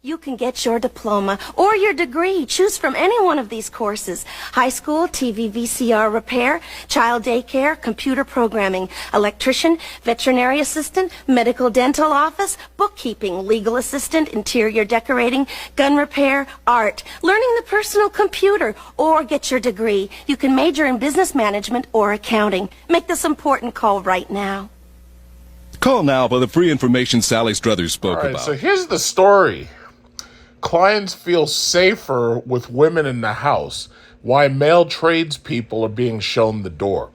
You can get your diploma or your degree. Choose from any one of these courses. High school, TV, VCR repair, child daycare, computer programming, electrician, veterinary assistant, medical dental office, bookkeeping, legal assistant, interior decorating, gun repair, art, learning the personal computer, or get your degree. You can major in business management or accounting. Make this important call right now. Call now for the free information Sally Struthers spoke about. So here's the story. Clients feel safer with women in the house. Why male tradespeople are being shown the door.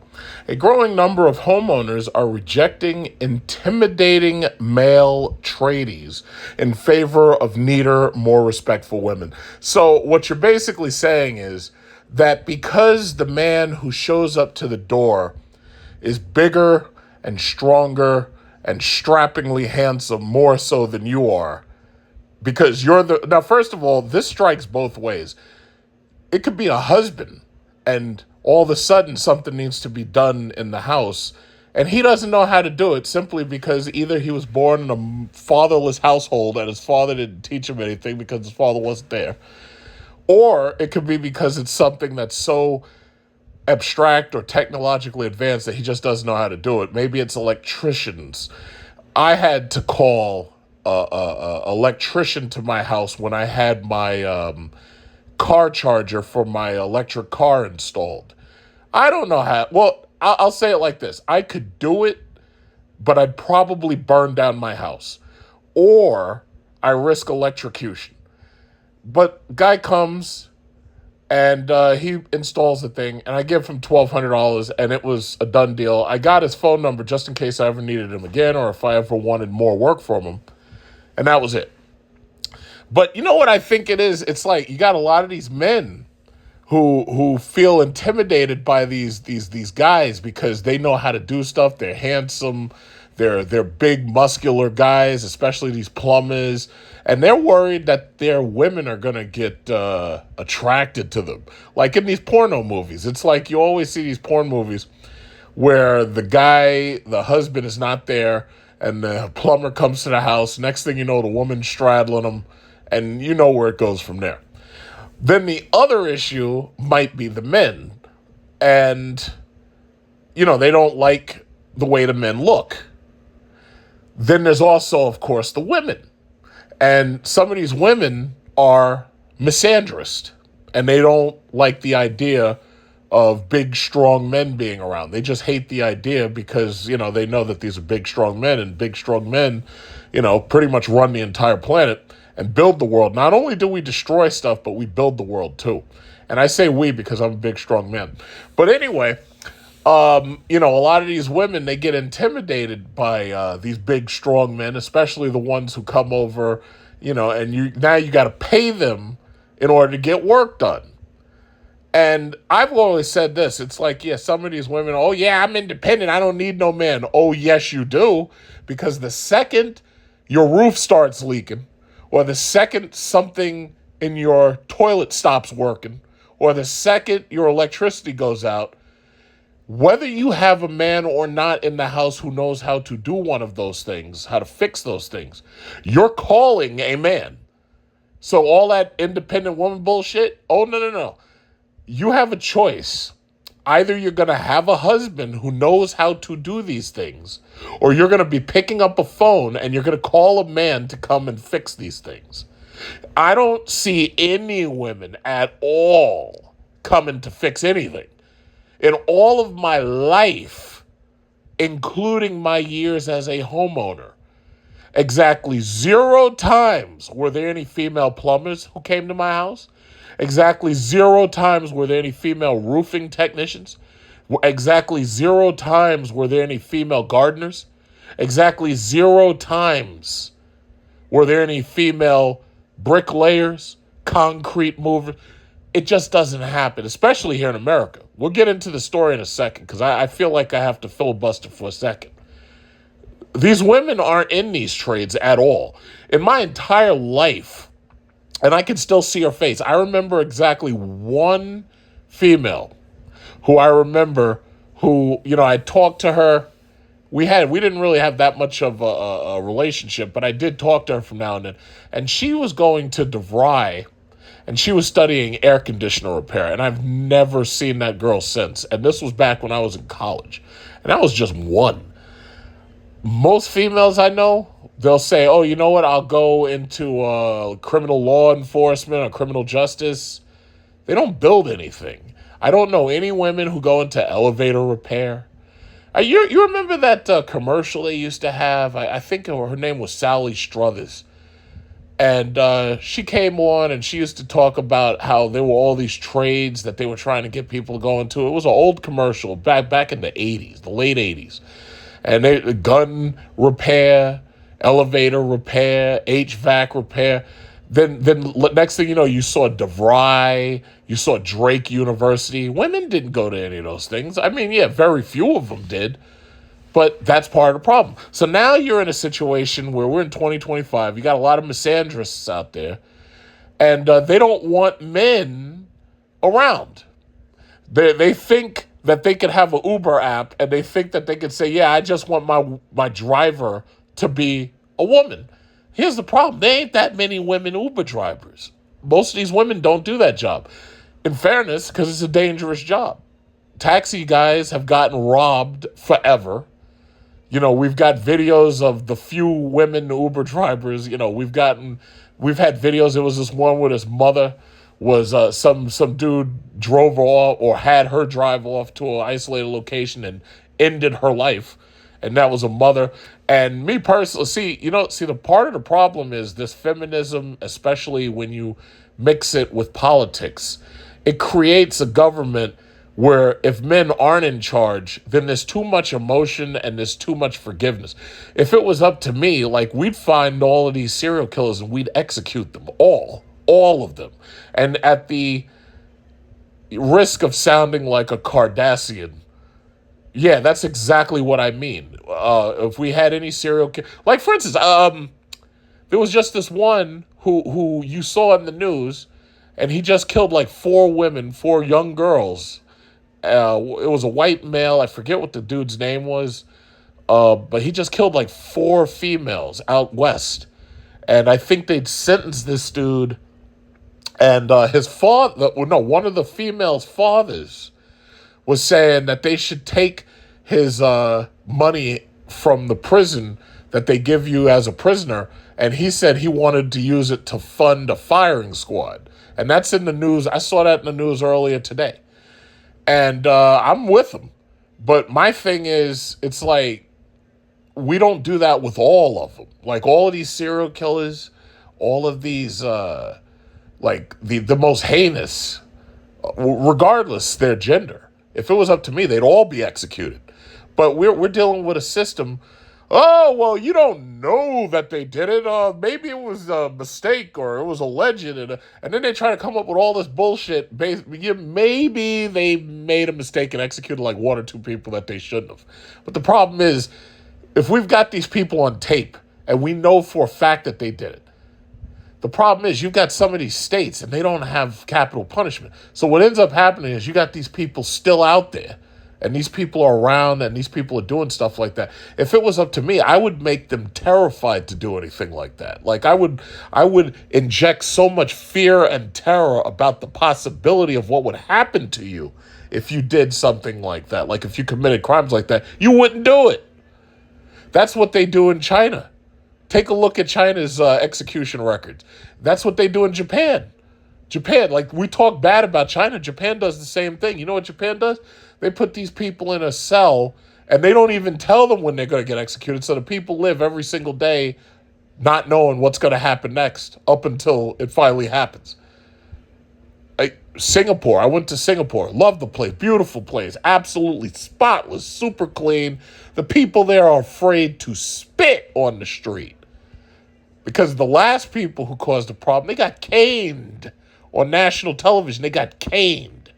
A growing number of homeowners are rejecting intimidating male tradies in favor of neater, more respectful women. So what you're basically saying is that because the man who shows up to the door is bigger and stronger and strappingly handsome, more so than you are, because you're now, first of all, this strikes both ways. It could be a husband, and all of a sudden something needs to be done in the house, and he doesn't know how to do it simply because either he was born in a fatherless household and his father didn't teach him anything because his father wasn't there, or it could be because it's something that's so abstract or technologically advanced that he just doesn't know how to do it. Maybe it's electricians. I had to call electrician to my house when I had my car charger for my electric car installed. I don't know how. Well, I'll say it like this. I could do it, but I'd probably burn down my house, or I risk electrocution. But guy comes and he installs the thing, and I give him $1,200, and it was a done deal. I got his phone number just in case I ever needed him again, or if I ever wanted more work from him. And that was it. But you know what I think it is? It's like you got a lot of these men who feel intimidated by these guys because they know how to do stuff. They're handsome. They're big, muscular guys, especially these plumbers. And they're worried that their women are going to get attracted to them. Like in these porno movies. It's like you always see these porn movies where the husband is not there, and the plumber comes to the house. Next thing you know, the woman's straddling him, and you know where it goes from there. Then the other issue might be the men. And, they don't like the way the men look. Then there's also, of course, the women. And some of these women are misandrist, and they don't like the idea of big, strong men being around. They just hate the idea because, they know that these are big, strong men, and big, strong men, pretty much run the entire planet and build the world. Not only do we destroy stuff, but we build the world too. And I say we because I'm a big, strong man. But anyway, a lot of these women, they get intimidated by these big, strong men, especially the ones who come over, and you got to pay them in order to get work done. And I've always said this. It's like, some of these women, oh, yeah, I'm independent. I don't need no man. Oh, yes, you do. Because the second your roof starts leaking, or the second something in your toilet stops working, or the second your electricity goes out, whether you have a man or not in the house who knows how to do one of those things, how to fix those things, you're calling a man. So all that independent woman bullshit, oh, no. You have a choice. Either you're going to have a husband who knows how to do these things, or you're going to be picking up a phone and you're going to call a man to come and fix these things. I don't see any women at all coming to fix anything. In all of my life, including my years as a homeowner, exactly 0 times were there any female plumbers who came to my house. Exactly 0 times were there any female roofing technicians. Exactly 0 times were there any female gardeners. Exactly 0 times were there any female bricklayers, concrete movers. It just doesn't happen, especially here in America. We'll get into the story in a second because I feel like I have to filibuster for a second. These women aren't in these trades at all. In my entire life, and I can still see her face, I remember exactly one female who I talked to her, we didn't really have that much of a relationship, but I did talk to her from now and then. And she was going to DeVry, and she was studying air conditioner repair. And I've never seen that girl since. And this was back when I was in college. And that was just one. Most females I know, they'll say, oh, you know what? I'll go into criminal law enforcement or criminal justice. They don't build anything. I don't know any women who go into elevator repair. You remember that commercial they used to have? I think her name was Sally Struthers. And she came on and she used to talk about how there were all these trades that they were trying to get people to go into. It was an old commercial back in the 80s, the late 80s. And gun repair, elevator repair, HVAC repair. Then next thing you know, you saw DeVry, you saw Drake University. Women didn't go to any of those things. I mean, yeah, very few of them did. But that's part of the problem. So now you're in a situation where we're in 2025. You got a lot of misandrists out there. And they don't want men around. They think that they could have an Uber app, and they think that they could say, yeah, I just want my driver to be a woman. Here's the problem. There ain't that many women Uber drivers. Most of these women don't do that job. In fairness, because it's a dangerous job. Taxi guys have gotten robbed forever. You know, we've got videos of the few women Uber drivers. You know, we've had videos. There was this one where his mother was some dude drove her off or had her drive off to an isolated location and ended her life. And that was a mother. And me personally, the part of the problem is this feminism, especially when you mix it with politics. It creates a government where if men aren't in charge, then there's too much emotion and there's too much forgiveness. If it was up to me, like, we'd find all of these serial killers and we'd execute them all of them. And at the risk of sounding like a Cardassian, yeah, that's exactly what I mean. If we had any serial killer, like, for instance, there was just this one who you saw in the news, and he just killed like 4 young girls. It was a white male. I forget what the dude's name was. But he just killed like 4 females out west. And I think they'd sentenced this dude. And his father, one of the female's fathers was saying that they should take his money from the prison that they give you as a prisoner. And he said he wanted to use it to fund a firing squad. And that's in the news. I saw that in the news earlier today. And I'm with him. But my thing is, it's like, we don't do that with all of them. Like, all of these serial killers, all of these, like, the most heinous, regardless their gender. If it was up to me, they'd all be executed. But we're dealing with a system. Oh, well, you don't know that they did it. Maybe it was a mistake or it was alleged. And then they try to come up with all this bullshit. Maybe they made a mistake and executed like 1 or 2 people that they shouldn't have. But the problem is, if we've got these people on tape and we know for a fact that they did it, the problem is you've got some of these states and they don't have capital punishment. So what ends up happening is you got these people still out there. And these people are around and these people are doing stuff like that. If it was up to me, I would make them terrified to do anything like that. Like, I would inject so much fear and terror about the possibility of what would happen to you if you did something like that. Like, if you committed crimes like that, you wouldn't do it. That's what they do in China. Take a look at China's execution records. That's what they do in Japan. Japan, like, we talk bad about China. Japan does the same thing. You know what Japan does? They put these people in a cell, and they don't even tell them when they're going to get executed. So the people live every single day not knowing what's going to happen next up until it finally happens. Singapore, I went to Singapore. Love the place. Beautiful place. Absolutely spotless. Super clean. The people there are afraid to spit on the street. Because the last people who caused the problem, they got caned on national television. They got caned.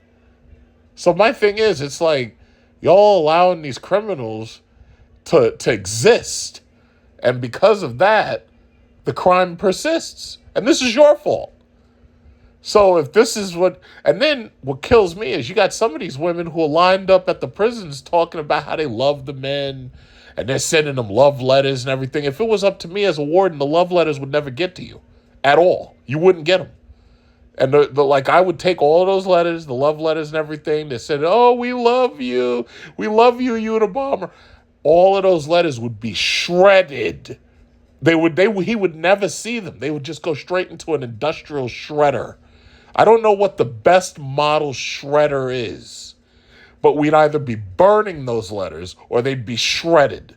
So my thing is, it's like, y'all allowing these criminals to exist. And because of that, the crime persists. And this is your fault. So if this is and then what kills me is you got some of these women who are lined up at the prisons talking about how they love the men And they're sending them love letters and everything. If it was up to me as a warden, the love letters would never get to you at all. You wouldn't get them. And like I would take all of those letters, the love letters and everything. They said, "Oh, we love you, Unabomber." All of those letters would be shredded. He would never see them. They would just go straight into an industrial shredder. I don't know what the best model shredder is, but we'd either be burning those letters or they'd be shredded.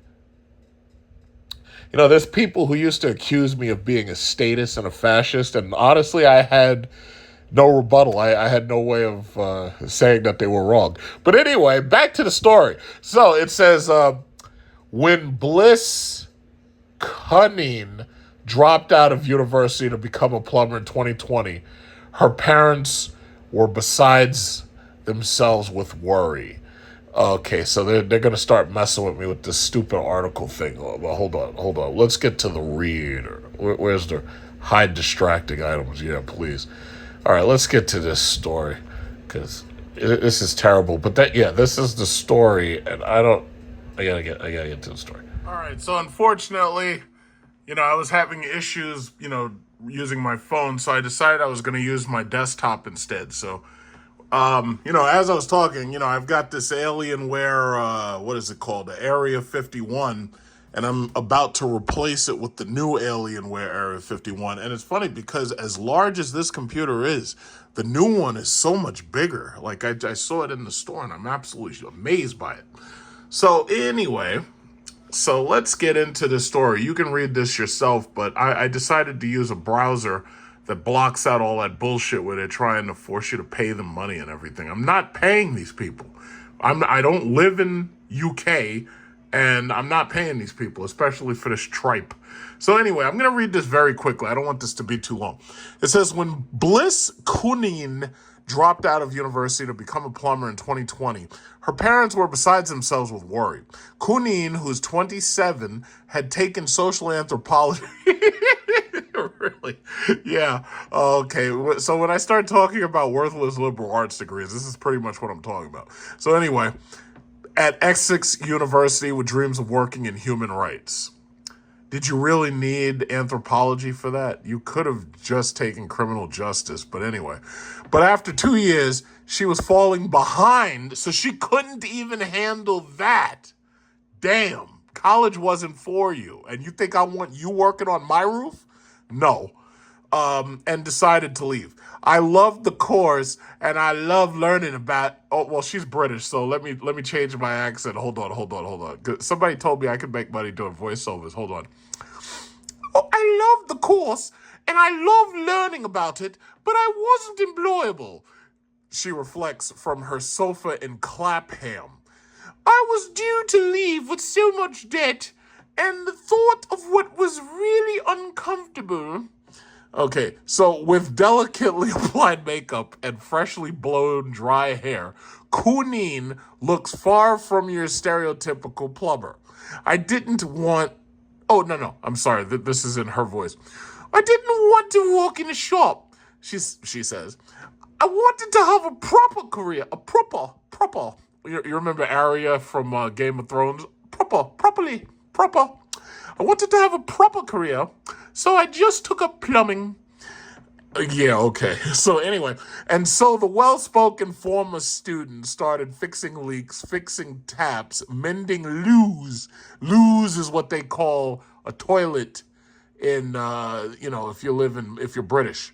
There's people who used to accuse me of being a statist and a fascist, and honestly, I had no rebuttal. I had no way of saying that they were wrong. But anyway, back to the story. So it says, when Bliss Cunning dropped out of university to become a plumber in 2020, her parents were besides themselves with worry. Okay, so they're going to start messing with me with this stupid article thing. Well, hold on. Let's get to the read. Where's the hide distracting items? Yeah, please. All right, let's get to this story, because this is terrible. But this is the story, and I gotta get to the story. All right, so unfortunately, I was having issues, using my phone, so I decided I was going to use my desktop instead. So, as I was talking, I've got this Alienware, what is it called? The Area 51, and I'm about to replace it with the new Alienware Area 51. And it's funny because as large as this computer is, the new one is so much bigger. Like I saw it in the store and I'm absolutely amazed by it. So anyway, so let's get into the story. You can read this yourself, but I decided to use a browser that blocks out all that bullshit where they're trying to force you to pay them money and everything. I'm not paying these people. I don't live in UK, and I'm not paying these people, especially for this tripe. So anyway, I'm going to read this very quickly. I don't want this to be too long. It says, when Bliss Cunning dropped out of university to become a plumber in 2020, her parents were besides themselves with worry. Cunning, who's 27, had taken social anthropology. Really? Yeah. Okay. So when I start talking about worthless liberal arts degrees, this is pretty much what I'm talking about. So anyway, at Essex University with dreams of working in human rights. Did you really need anthropology for that? You could have just taken criminal justice, but anyway. But after 2 years, she was falling behind, so she couldn't even handle that. Damn, college wasn't for you. And you think I want you working on my roof? No. And decided to leave. I loved the course, and I love learning about. Oh, well, she's British, so let me change my accent. Hold on. Somebody told me I could make money doing voiceovers. Hold on. Oh, I love the course, and I love learning about it, but I wasn't employable. She reflects from her sofa in Clapham. I was due to leave with so much debt, and the thought of what was really uncomfortable. Okay, so with delicately applied makeup and freshly blown dry hair, Cunning looks far from your stereotypical plumber. I didn't want... Oh, no, I'm sorry, this is in her voice. I didn't want to work in a shop, she says. I wanted to have a proper career, a proper. You remember Arya from Game of Thrones? Proper. I wanted to have a proper career, so I just took up plumbing. Yeah, okay. So anyway, and so the well-spoken former student started fixing leaks, fixing taps, mending loos. Loos is what they call a toilet in, if you're British.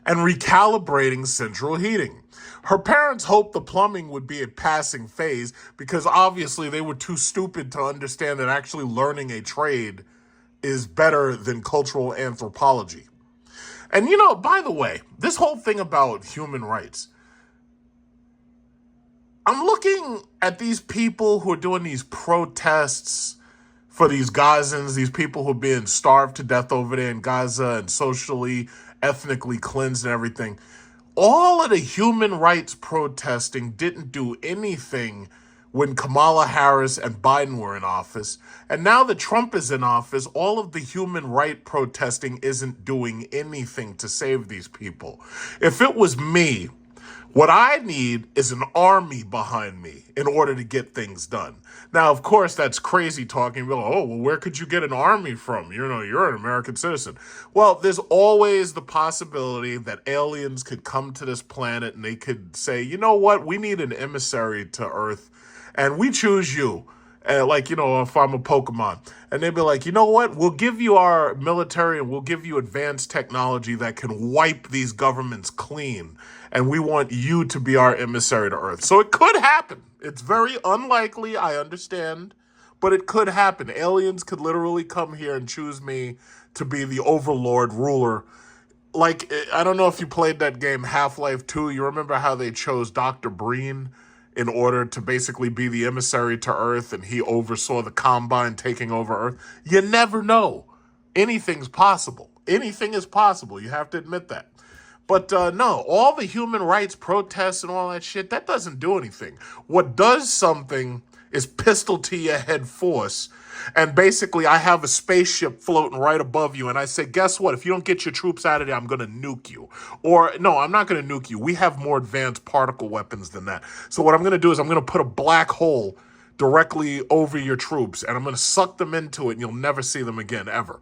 And recalibrating central heating. Her parents hoped the plumbing would be a passing phase because obviously they were too stupid to understand that actually learning a trade is better than cultural anthropology. And by the way, this whole thing about human rights, I'm looking at these people who are doing these protests for these Gazans, these people who are being starved to death over there in Gaza and socially, ethnically cleansed and everything. All of the human rights protesting didn't do anything when Kamala Harris and Biden were in office. And now that Trump is in office, all of the human rights protesting isn't doing anything to save these people. If it was me, What I need is an army behind me in order to get things done. Now, of course, that's crazy talking. Oh, well, where could you get an army from? You're an American citizen. Well, there's always the possibility that aliens could come to this planet and they could say, you know what? We need an emissary to Earth, and we choose you. If I'm a Pokemon. And they'd be like, you know what? We'll give you our military and we'll give you advanced technology that can wipe these governments clean. And we want you to be our emissary to Earth. So it could happen. It's very unlikely, I understand. But it could happen. Aliens could literally come here and choose me to be the overlord ruler. Like, I don't know if you played that game Half-Life 2. You remember how they chose Dr. Breen in order to basically be the emissary to Earth, and he oversaw the Combine taking over Earth? You never know. Anything's possible. Anything is possible. You have to admit that. But no, all the human rights protests and all that shit, that doesn't do anything. What does something is pistol to your head force. And basically, I have a spaceship floating right above you, and I say, guess what? If you don't get your troops out of there, I'm going to nuke you. Or, no, I'm not going to nuke you. We have more advanced particle weapons than that. So what I'm going to do is I'm going to put a black hole directly over your troops, and I'm going to suck them into it, and you'll never see them again, ever.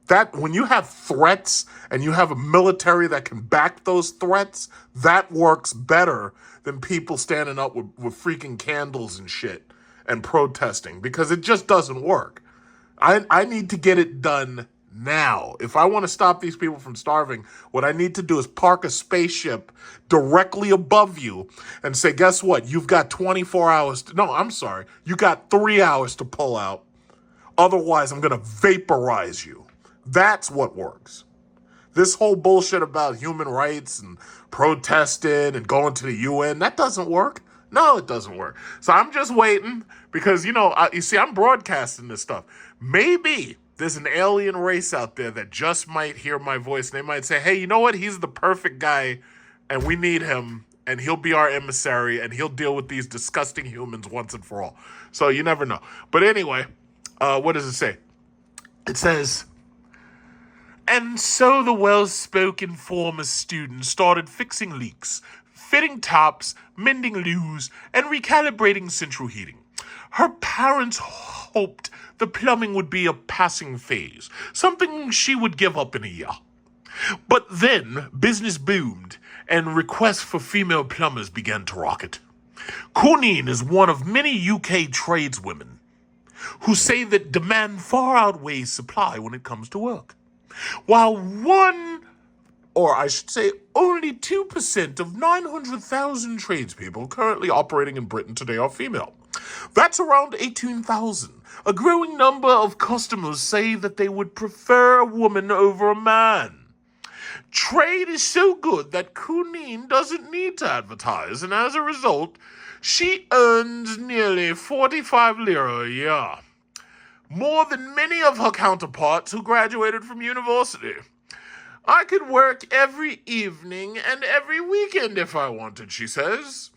That, when you have threats and you have a military that can back those threats, that works better than people standing up with freaking candles and shit and protesting, because it just doesn't work. I need to get it done now. If I want to stop these people from starving, what I need to do is park a spaceship directly above you and say, guess what? You've got 24 hours. You got 3 hours to pull out. Otherwise, I'm going to vaporize you. That's what works. This whole bullshit about human rights and protesting and going to the UN, that doesn't work. No, it doesn't work. So I'm just waiting because, you see, I'm broadcasting this stuff. Maybe there's an alien race out there that just might hear my voice. And they might say, hey, you know what? He's the perfect guy and we need him and he'll be our emissary and he'll deal with these disgusting humans once and for all. So you never know. But anyway, what does it say? It says, and so the well-spoken former student started fixing leaks, fitting taps, mending loos, and recalibrating central heating. Her parents hoped the plumbing would be a passing phase, something she would give up in a year. But then business boomed, and requests for female plumbers began to rocket. Cooneen is one of many UK tradeswomen who say that demand far outweighs supply when it comes to work. While only 2% of 900,000 tradespeople currently operating in Britain today are female. That's around 18,000. A growing number of customers say that they would prefer a woman over a man. Trade is so good that Cooneen doesn't need to advertise, and as a result, she earns nearly 45 lira a year. More than many of her counterparts who graduated from university. I could work every evening and every weekend if I wanted, she says.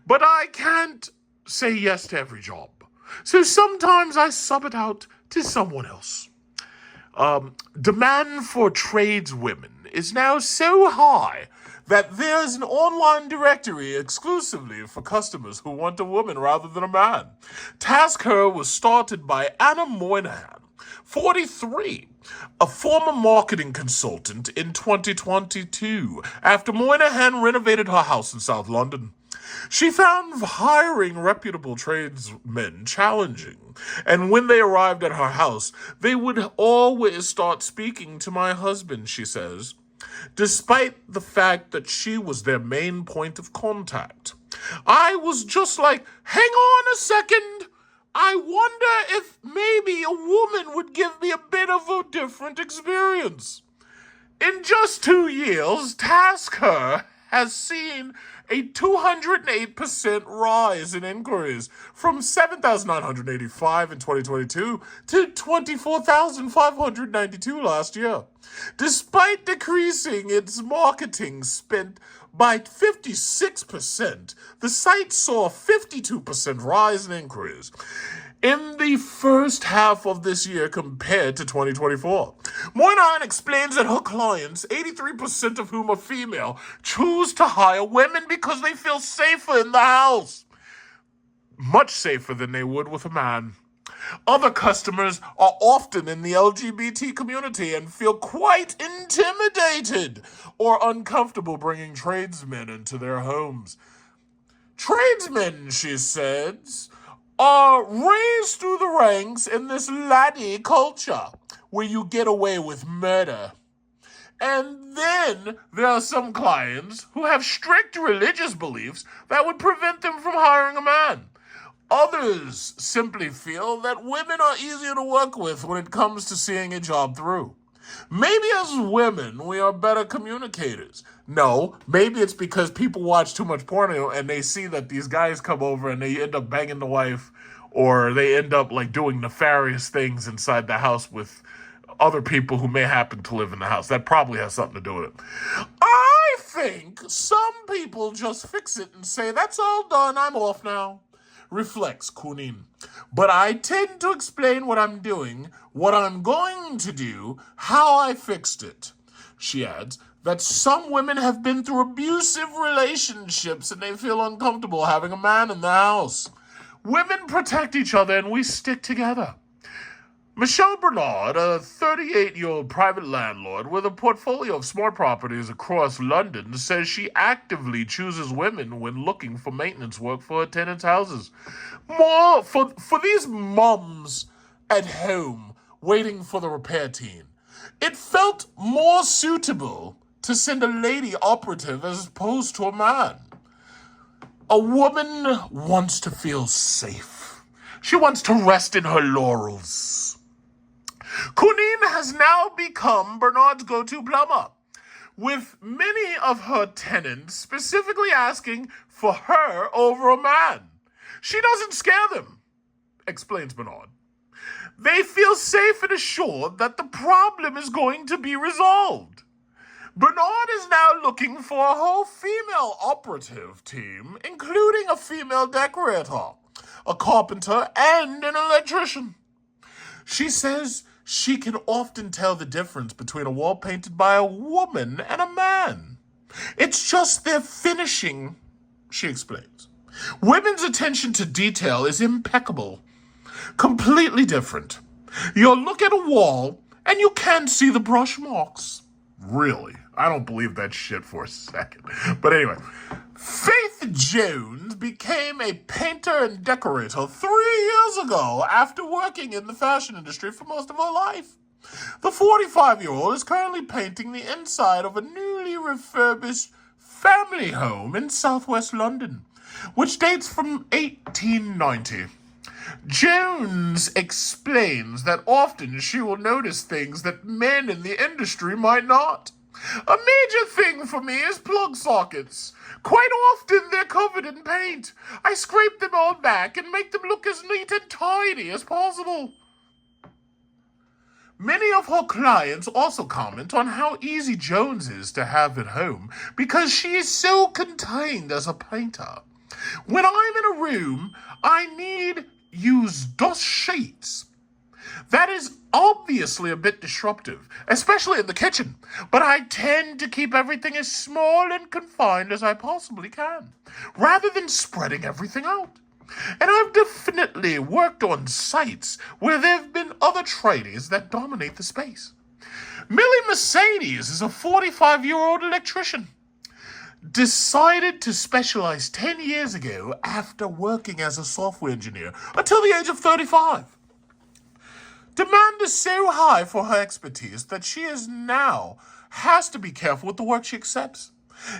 But I can't say yes to every job. So sometimes I sub it out to someone else. Demand for tradeswomen is now so high that there's an online directory exclusively for customers who want a woman rather than a man. Task Her was started by Anna Moynihan, 43, a former marketing consultant in 2022, after Moynihan renovated her house in South London. She found hiring reputable tradesmen challenging, and when they arrived at her house, they would always start speaking to my husband, she says, despite the fact that she was their main point of contact. I was just like, hang on a second. I wonder if maybe a woman would give me a bit of a different experience. In just 2 years, Task Her has seen a 208% rise in inquiries from 7,985 in 2022 to 24,592 last year. Despite decreasing its marketing spent by 56%, the site saw a 52% rise in inquiries. in the first half of this year compared to 2024. Moynihan explains that her clients, 83% of whom are female, choose to hire women because they feel safer in the house. Much safer than they would with a man. Other customers are often in the LGBT community and feel quite intimidated or uncomfortable bringing tradesmen into their homes. Tradesmen, she says, are raised through the ranks in this laddie culture where you get away with murder. And then there are some clients who have strict religious beliefs that would prevent them from hiring a man. Others simply feel that women are easier to work with when it comes to seeing a job through. Maybe as women, we are better communicators. No, maybe it's because people watch too much porno and they see that these guys come over and they end up banging the wife, or they end up like doing nefarious things inside the house with other people who may happen to live in the house. That probably has something to do with it. I think some people just fix it and say, that's all done, I'm off now. Reflects Kunin. But I tend to explain what I'm doing, what I'm going to do, how I fixed it. She adds that some women have been through abusive relationships and they feel uncomfortable having a man in the house. Women protect each other and we stick together. Michelle Bernard, a 38-year-old private landlord with a portfolio of small properties across London, says she actively chooses women when looking for maintenance work for her tenants' houses. More for these mums at home waiting for the repair team, it felt more suitable to send a lady operative as opposed to a man. A woman wants to feel safe. She wants to rest in her laurels. Kunin has now become Bernard's go-to plumber, with many of her tenants specifically asking for her over a man. She doesn't scare them, explains Bernard. They feel safe and assured that the problem is going to be resolved. Bernard is now looking for a whole female operative team, including a female decorator, a carpenter, and an electrician. She says she can often tell the difference between a wall painted by a woman and a man. It's just their finishing, she explains. Women's attention to detail is impeccable. Completely different. You'll look at a wall and you can't see the brush marks. Really? I don't believe that shit for a second. But anyway, Faith Jones became a painter and decorator 3 years ago after working in the fashion industry for most of her life. The 45-year-old is currently painting the inside of a newly refurbished family home in southwest London, which dates from 1890. Jones explains that often she will notice things that men in the industry might not. A major thing for me is plug sockets. Quite often they're covered in paint. I scrape them all back and make them look as neat and tidy as possible. Many of her clients also comment on how easy Jones is to have at home because she is so contained as a painter. When I'm in a room, I need use dust sheets. That is obviously a bit disruptive, especially in the kitchen, but I tend to keep everything as small and confined as I possibly can, rather than spreading everything out. And I've definitely worked on sites where there have been other tradies that dominate the space. Millie Mercedes is a 45-year-old electrician. Decided to specialize 10 years ago after working as a software engineer until the age of 35. Demand is so high for her expertise that she is now has to be careful with the work she accepts.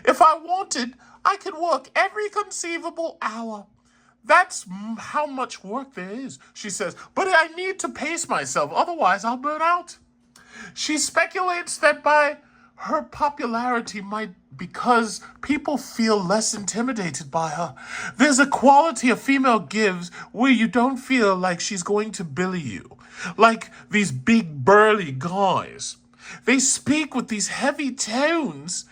If I wanted, I could work every conceivable hour. That's how much work there is, she says, but I need to pace myself, otherwise I'll burn out. She speculates that by her popularity might because people feel less intimidated by her. There's a quality a female gives where you don't feel like she's going to bully you, like these big burly guys. They speak with these heavy tones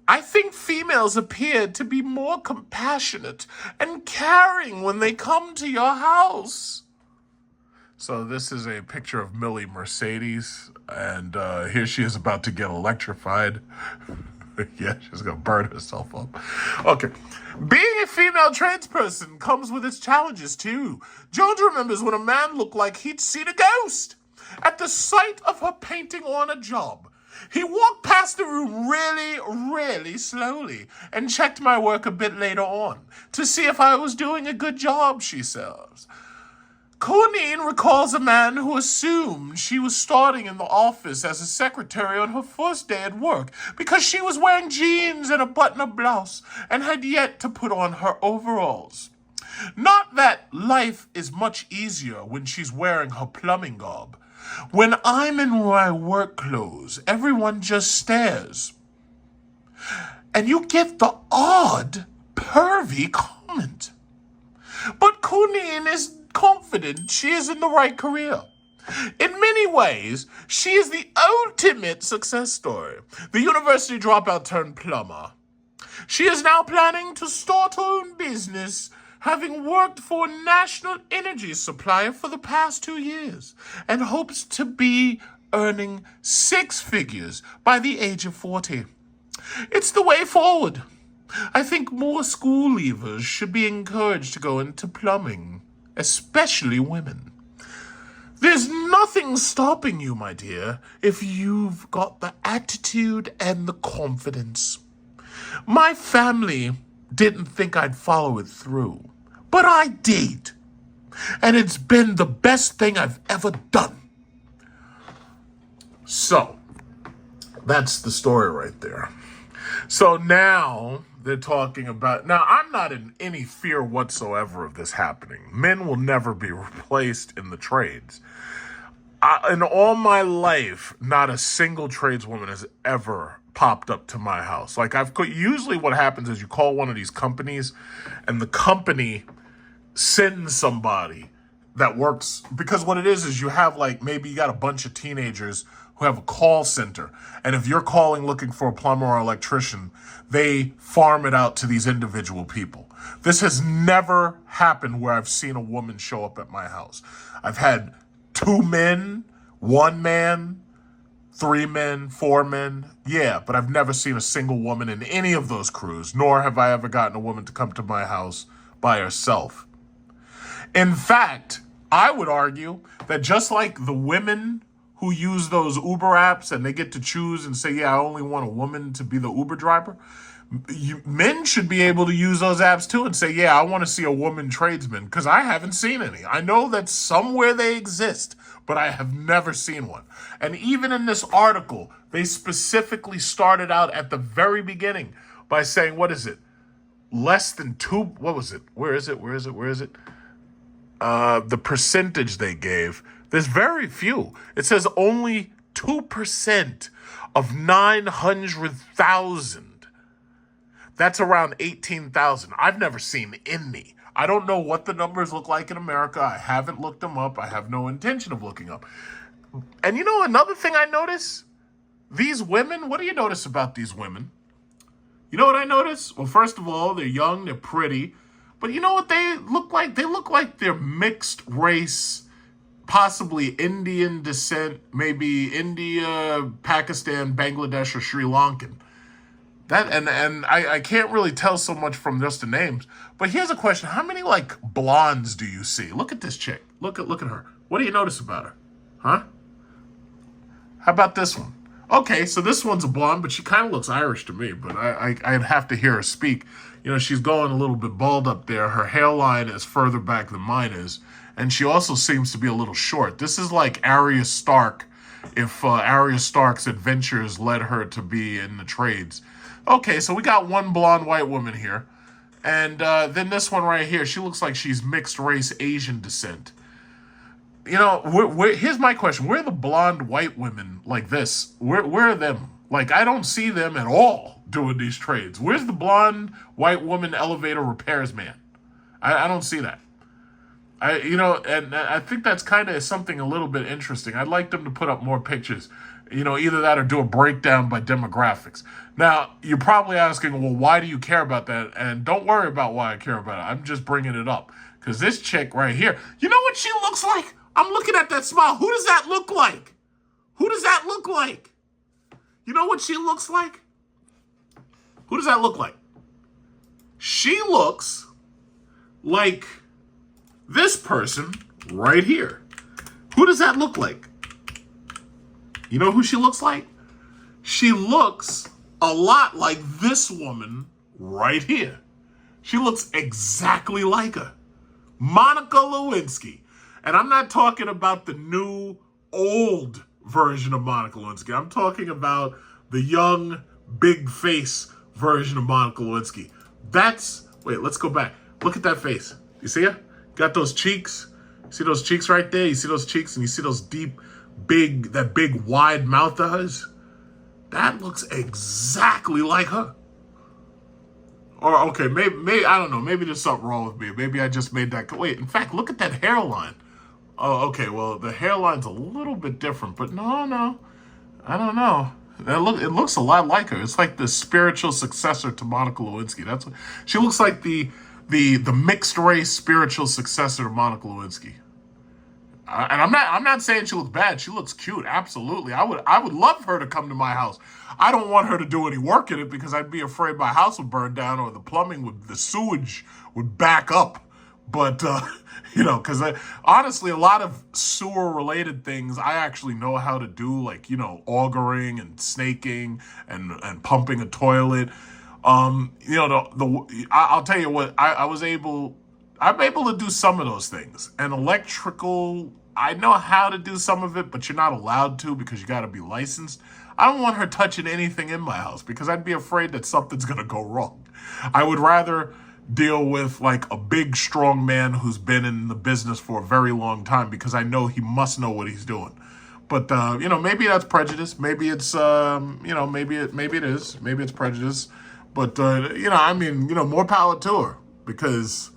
I think females appear to be more compassionate and caring when they come to your house. So this is a picture of Millie Mercedes, and here she is about to get electrified. Yeah, she's gonna burn herself up. Okay. Being a female tradesperson comes with its challenges too. Jones remembers when a man looked like he'd seen a ghost at the sight of her painting on a job. He walked past the room really slowly and checked my work a bit later on to see if I was doing a good job, she says. Colleen recalls a man who assumed she was starting in the office as a secretary on her first day at work because she was wearing jeans and a button-up blouse and had yet to put on her overalls. Not that life is much easier when she's wearing her plumbing garb. When I'm in my work clothes, everyone just stares. And you get the odd, pervy comment. But Colleen is confident she is in the right career. In many ways, she is the ultimate success story. The university dropout turned plumber. She is now planning to start her own business, having worked for a national energy supplier for the past 2 years, and hopes to be earning 6 figures by the age of 40. It's the way forward. I think more school leavers should be encouraged to go into plumbing, especially women. There's nothing stopping you, my dear, if you've got the attitude and the confidence. My family didn't think I'd follow it through, but I did. And it's been the best thing I've ever done. So, that's the story right there. So now they're talking about... Now, I'm not in any fear whatsoever of this happening. Men will never be replaced in the trades. In all my life, not a single tradeswoman has ever popped up to my house. Like, usually what happens is you call one of these companies, and the company sends somebody that works... Because what it is you have, like, maybe you got a bunch of teenagers who have a call center. And if you're calling looking for a plumber or electrician, they farm it out to these individual people. This has never happened where I've seen a woman show up at my house. I've had 2 men, 1 man, 3 men, 4 men. Yeah, but I've never seen a single woman in any of those crews, nor have I ever gotten a woman to come to my house by herself. In fact, I would argue that just like the women who use those Uber apps and they get to choose and say, yeah, I only want a woman to be the Uber driver, men should be able to use those apps too and say, yeah, I want to see a woman tradesman, because I haven't seen any. I know that somewhere they exist, but I have never seen one. And even in this article, they specifically started out at the very beginning by saying, what is it? Less than 2, what was it? Where is it? The percentage they gave. There's very few. It says only 2% of 900,000. That's around 18,000. I've never seen any. I don't know what the numbers look like in America. I haven't looked them up. I have no intention of looking up. And you know, another thing I notice? These women, what do you notice about these women? You know what I notice? Well, first of all, they're young, they're pretty. But you know what they look like? They look like they're mixed race, possibly Indian descent, maybe India, Pakistan, Bangladesh, or Sri Lankan. That and I can't really tell so much from just the names. But here's a question: how many like blondes do you see? Look at this chick. Look at her. What do you notice about her? Huh? How about this one? Okay, so this one's a blonde, but she kind of looks Irish to me. But I'd have to hear her speak. You know, she's going a little bit bald up there. Her hairline is further back than mine is. And she also seems to be a little short. This is like Arya Stark, if Arya Stark's adventures led her to be in the trades. Okay, so we got one blonde white woman here. And then this one right here, she looks like she's mixed race Asian descent. You know, here's my question. Where are the blonde white women like this? Where are them? Like, I don't see them at all doing these trades. Where's the blonde white woman elevator repairs man? I don't see that. And I think that's kind of something a little bit interesting. I'd like them to put up more pictures. Either that or do a breakdown by demographics. Now, you're probably asking, well, why do you care about that? And don't worry about why I care about it. I'm just bringing it up. Because this chick right here, you know what she looks like? I'm looking at that smile. Who does that look like? Who does that look like? You know what she looks like? Who does that look like? She looks like this person right here. Who does that look like? You know who she looks like? She looks a lot like this woman right here. She looks exactly like her. Monica Lewinsky. And I'm not talking about the new, old version of Monica Lewinsky. I'm talking about the young, big face version of Monica Lewinsky. Wait, let's go back. Look at that face. You see her? Got those cheeks? See those cheeks right there? You see those cheeks and you see those deep, that big, wide mouth of hers? That looks exactly like her. Or, okay, maybe I don't know. Maybe there's something wrong with me. Maybe I just made that. Wait, in fact, look at that hairline. Oh, okay, well, the hairline's a little bit different, but no. I don't know. It looks a lot like her. It's like the spiritual successor to Monica Lewinsky. That's what she looks like, the mixed race spiritual successor to Monica Lewinsky. And I'm not saying she looks bad. She looks cute. Absolutely. I would love her to come to my house. I don't want her to do any work in it because I'd be afraid my house would burn down or the sewage would back up. But, because honestly, a lot of sewer related things I actually know how to do, like, augering and snaking and pumping a toilet. I'll tell you what, I'm able to do some of those things. And electrical, I know how to do some of it, but you're not allowed to because you got to be licensed. I don't want her touching anything in my house because I'd be afraid that something's going to go wrong. I would rather deal with like a big, strong man who's been in the business for a very long time because I know he must know what he's doing. But, maybe that's prejudice. Maybe it's, maybe it is. Maybe it's prejudice. But, more power to her because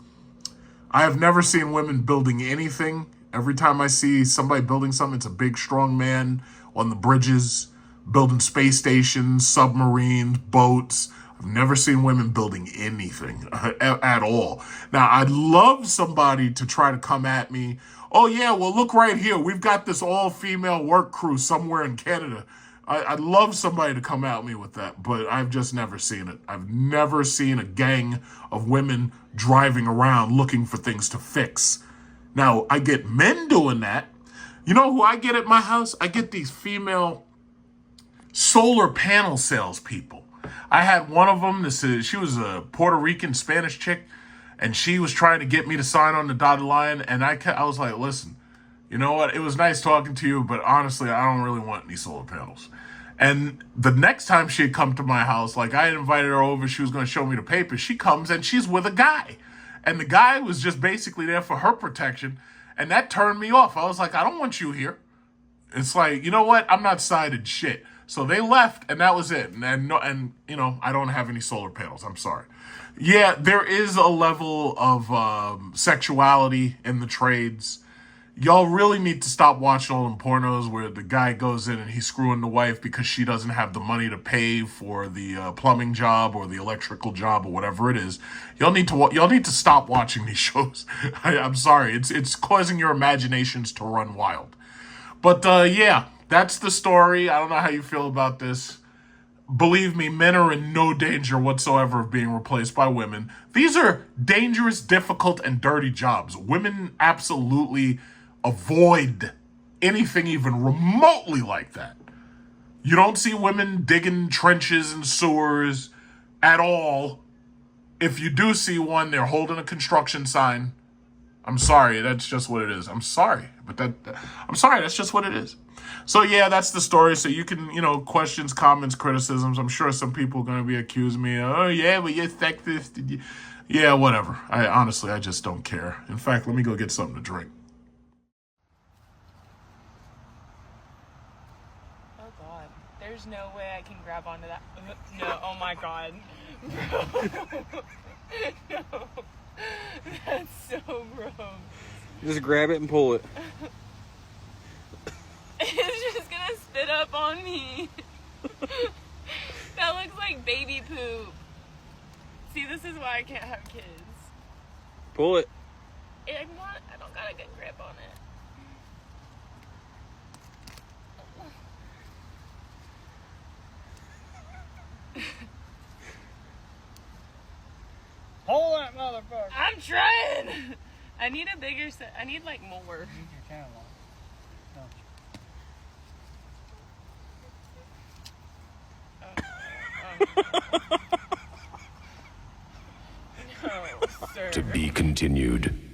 I have never seen women building anything. Every time I see somebody building something, it's a big, strong man on the bridges, building space stations, submarines, boats. I've never seen women building anything at all. Now, I'd love somebody to try to come at me. Oh, yeah, well, look right here. We've got this all-female work crew somewhere in Canada. I'd love somebody to come at me with that, but I've just never seen it. I've never seen a gang of women driving around looking for things to fix. Now, I get men doing that. You know who I get at my house? I get these female solar panel salespeople. I had one of them, she was a Puerto Rican Spanish chick, and she was trying to get me to sign on the dotted line, and I was like, listen, you know what? It was nice talking to you, but honestly, I don't really want any solar panels. And the next time she had come to my house, like I had invited her over, she was going to show me the papers. She comes and she's with a guy. And the guy was just basically there for her protection. And that turned me off. I was like, I don't want you here. It's like, you know what? I'm not sided shit. So they left and that was it. And I don't have any solar panels. I'm sorry. Yeah, there is a level of sexuality in the trades. Y'all really need to stop watching all them pornos where the guy goes in and he's screwing the wife because she doesn't have the money to pay for the plumbing job or the electrical job or whatever it is. Y'all need to stop watching these shows. I'm sorry, it's causing your imaginations to run wild. But yeah, that's the story. I don't know how you feel about this. Believe me, men are in no danger whatsoever of being replaced by women. These are dangerous, difficult, and dirty jobs. Women absolutely avoid anything even remotely like that. You don't see women digging trenches and sewers at all. If you do see one, they're holding a construction sign. I'm sorry, that's just what it is. I'm sorry, that's just what it is. So yeah, that's the story. So you can, questions, comments, criticisms. I'm sure some people are going to be accusing me. Oh yeah, but you're sexist. Yeah, whatever. I just don't care. In fact, let me go get something to drink. There's no way I can grab onto that. No, oh my god. No. That's so gross. Just grab it and pull it. It's just gonna gonna spit up on me. That looks like baby poop. See, this is why I can't have kids. Pull it. I don't got a good grip on it. Pull that motherfucker. I'm trying. I need a bigger set. I need like more. You need your catalog, don't you? No, sir. To be continued.